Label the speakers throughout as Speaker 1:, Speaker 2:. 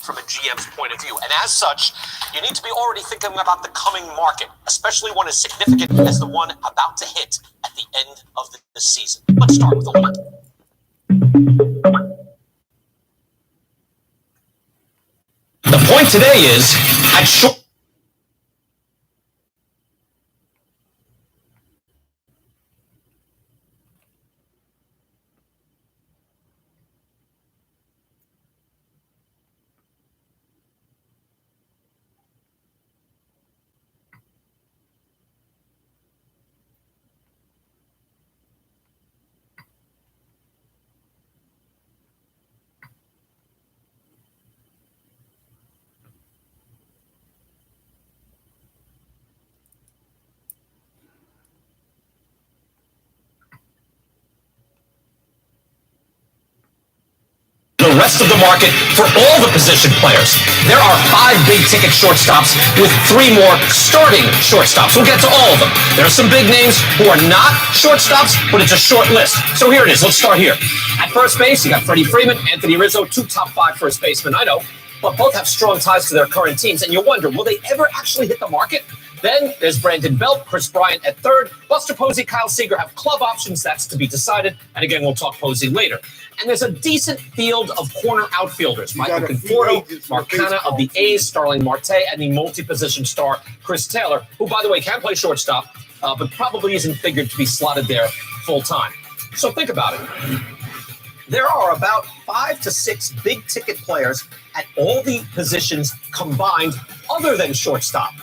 Speaker 1: from a GM's point of view. And as such, you need to be already thinking about the coming market, especially one as significant as the one about to hit at the end of the season. Let's start with a look. The point today is at short. The rest of the market for all the position players. There are 5 big-ticket shortstops with 3 more starting shortstops. We'll get to all of them. There are some big names who are not shortstops, but it's a short list. So here it is. Let's start here. At first base, you got Freddie Freeman, Anthony Rizzo, 2 top 5 first basemen, I know, but both have strong ties to their current teams, and you wonder, will they ever actually hit the market? Then there's Brandon Belt, Chris Bryant at third, Buster Posey, Kyle Seager have club options. That's to be decided. And again, we'll talk Posey later. And there's a decent field of corner outfielders. Michael Conforto, Mark Canha of the A's, Starling Marte, and the multi-position star Chris Taylor, who, by the way, can play shortstop, but probably isn't figured to be slotted there full-time. So think about it. There are about 5 to 6 big-ticket players at all the positions combined other than shortstop,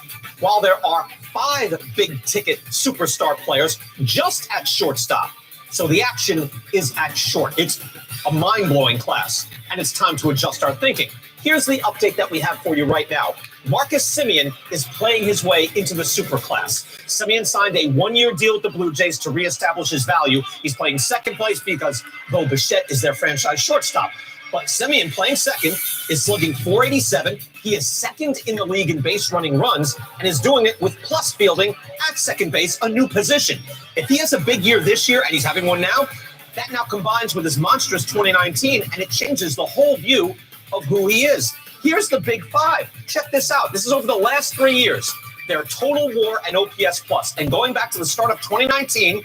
Speaker 1: while there are 5 big-ticket superstar players just at shortstop. So the action is at short. It's a mind-blowing class, and it's time to adjust our thinking. Here's the update that we have for you right now. Marcus Semien is playing his way into the superclass. Semien signed a 1-year deal with the Blue Jays to reestablish his value. He's playing second place because Bo Bichette is their franchise shortstop. But Semien, playing second, is slugging .487. He is second in the league in base running runs and is doing it with plus fielding at second base, a new position. If he has a big year this year, and he's having one now, that now combines with his monstrous 2019, and it changes the whole view of who he is. Here's the big 5. Check this out. This is over the last 3 years. Their total WAR and OPS plus. And going back to the start of 2019,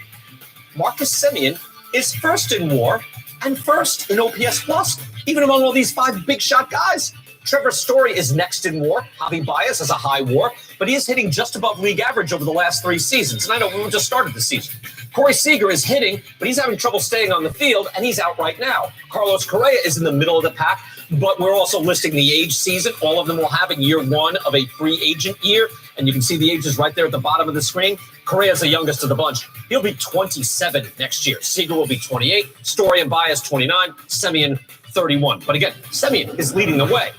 Speaker 1: Marcus Semien is first in WAR and first in OPS plus, even among all these 5 big shot guys. Trevor Story is next in WAR. Javi Baez has a high WAR, but he is hitting just above league average over the last 3 seasons. And I know we just started the season. Corey Seager is hitting, but he's having trouble staying on the field, and he's out right now. Carlos Correa is in the middle of the pack, but we're also listing the age season. All of them will have in year 1 of a free agent year, and you can see the ages right there at the bottom of the screen. Correa's the youngest of the bunch. He'll be 27 next year. Seager will be 28. Story and Baez 29. Semien 31. But again, Semien is leading the way.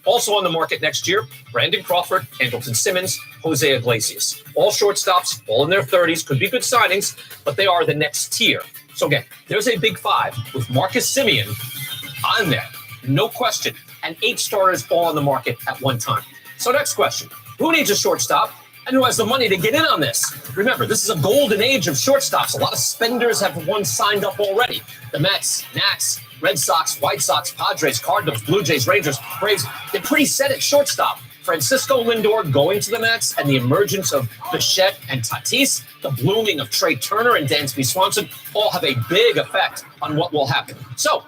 Speaker 1: Also on the market next year, Brandon Crawford, Andrelton Simmons, Jose Iglesias. All shortstops, all in their 30s, could be good signings, but they are the next tier. So again, there's a big 5 with Marcus Semien on there, no question, and 8 starters all on the market at one time. So next question, who needs a shortstop and who has the money to get in on this? Remember, this is a golden age of shortstops. A lot of spenders have one signed up already. The Mets, Nats, Red Sox, White Sox, Padres, Cardinals, Blue Jays, Rangers, Braves, they're pretty set at shortstop. Francisco Lindor going to the Mets and the emergence of Bichette and Tatis, the blooming of Trey Turner and Dansby Swanson all have a big effect on what will happen. So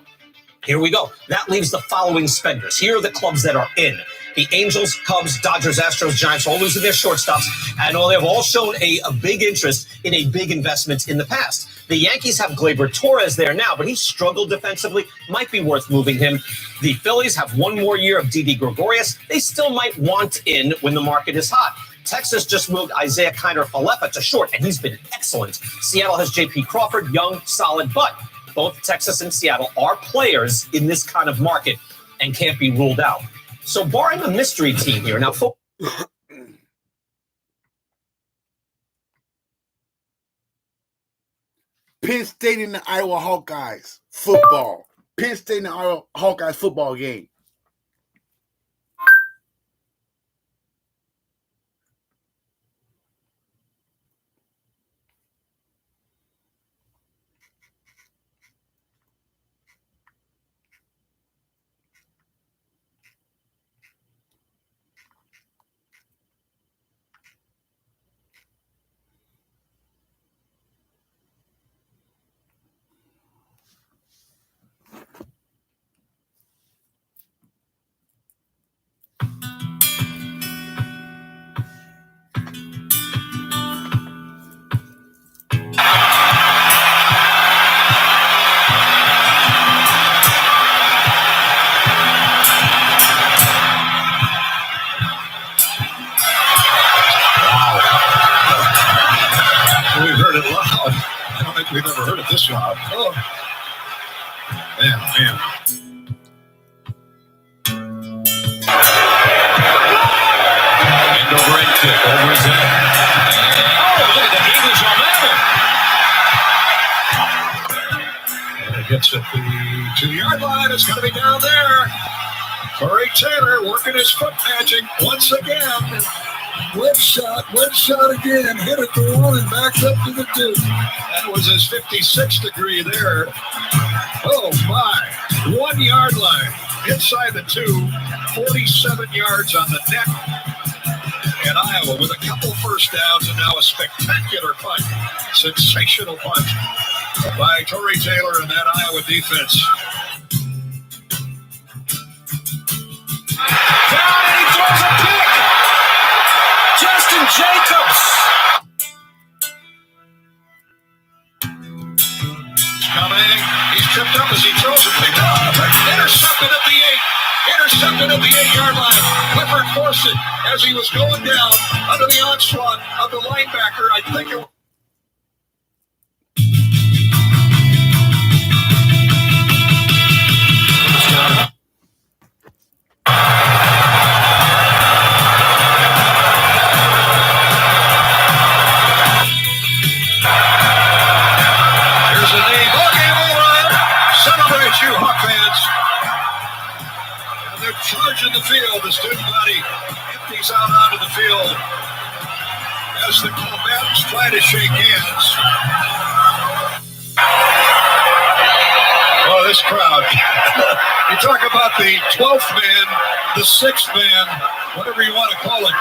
Speaker 1: here we go. That leaves the following spenders. Here are the clubs that are in. The Angels, Cubs, Dodgers, Astros, Giants, all losing their shortstops, and all they've all shown a big interest in a big investment in the past. The Yankees have Gleyber Torres there now, but he struggled defensively. Might be worth moving him. The Phillies have 1 more year of Didi Gregorius. They still might want in when the market is hot. Texas just moved Isaiah Kiner-Falefa to short, and he's been excellent. Seattle has J.P. Crawford, young, solid, but both Texas and Seattle are players in this kind of market and can't be ruled out. So barring a mystery team here, now
Speaker 2: Penn State and the Iowa Hawkeyes football. Penn State and the Iowa Hawkeyes football game.
Speaker 3: Man. End over end kick over his head. Oh, look at the English on that one. And it gets at the 2-yard line. It's going to be down there. Corey Taylor working his foot magic once again. Web shot again. Hit it to 1 and backs up to the 2. That was his 56th degree there. Oh my. 1-yard line. Inside the 2. 47 yards on the net. And Iowa with a couple first downs and now a spectacular punt. Sensational punt by Corey Taylor and that Iowa defense. Down and he throws a pick. Justin Jacobs. He's coming. He's tripped up as he throws a pick. Intercepted at the 8. Intercepted at the 8-yard line. Clifford forced it as he was going down under the onslaught of the linebacker. I think it was. Here's the knee. Ball game over. Celebrate you, Hawk fans. They're charging the field. The student body empties out onto the field as the combatants try to shake hands. Oh, this crowd. You talk about the 12th man, the 6th man, whatever you want to call it.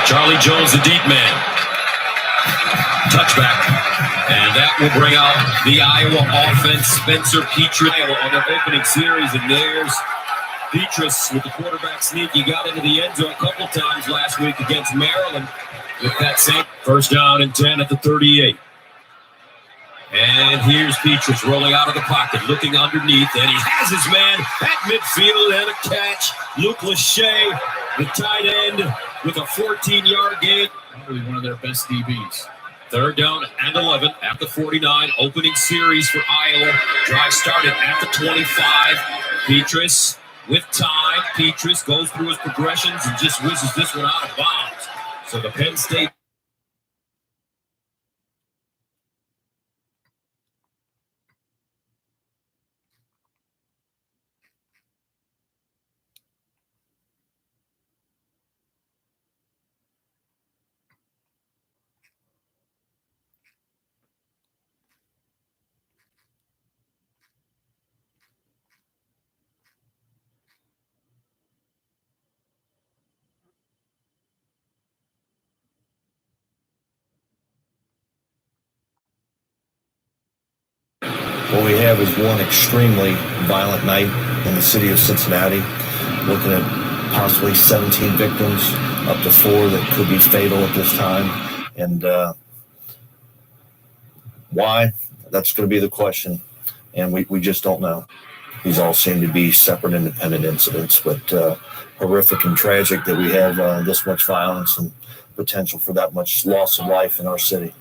Speaker 4: Charlie Jones, the deep man. Touchback. And that will bring out the Iowa offense. Spencer Petras on their opening series. And there's Petras with the quarterback sneak. He got into the end zone a couple times last week against Maryland with that same first down and 10 at the 38. And here's Petras rolling out of the pocket, looking underneath, and he has his man at midfield and a catch. Luke Lachey, the tight end, with a 14-yard gain. Probably one of their best DBs. Third down and 11 at the 49. Opening series for Iowa. Drive started at the 25. Petras with time. Petras goes through his progressions and just whizzes this one out of bounds. So the Penn State.
Speaker 5: What we have is one extremely violent night in the city of Cincinnati, looking at possibly 17 victims, up to 4 that could be fatal at this time. And why? That's going to be the question. And we just don't know. These all seem to be separate, independent incidents, but horrific and tragic that we have this much violence and potential for that much loss of life in our city.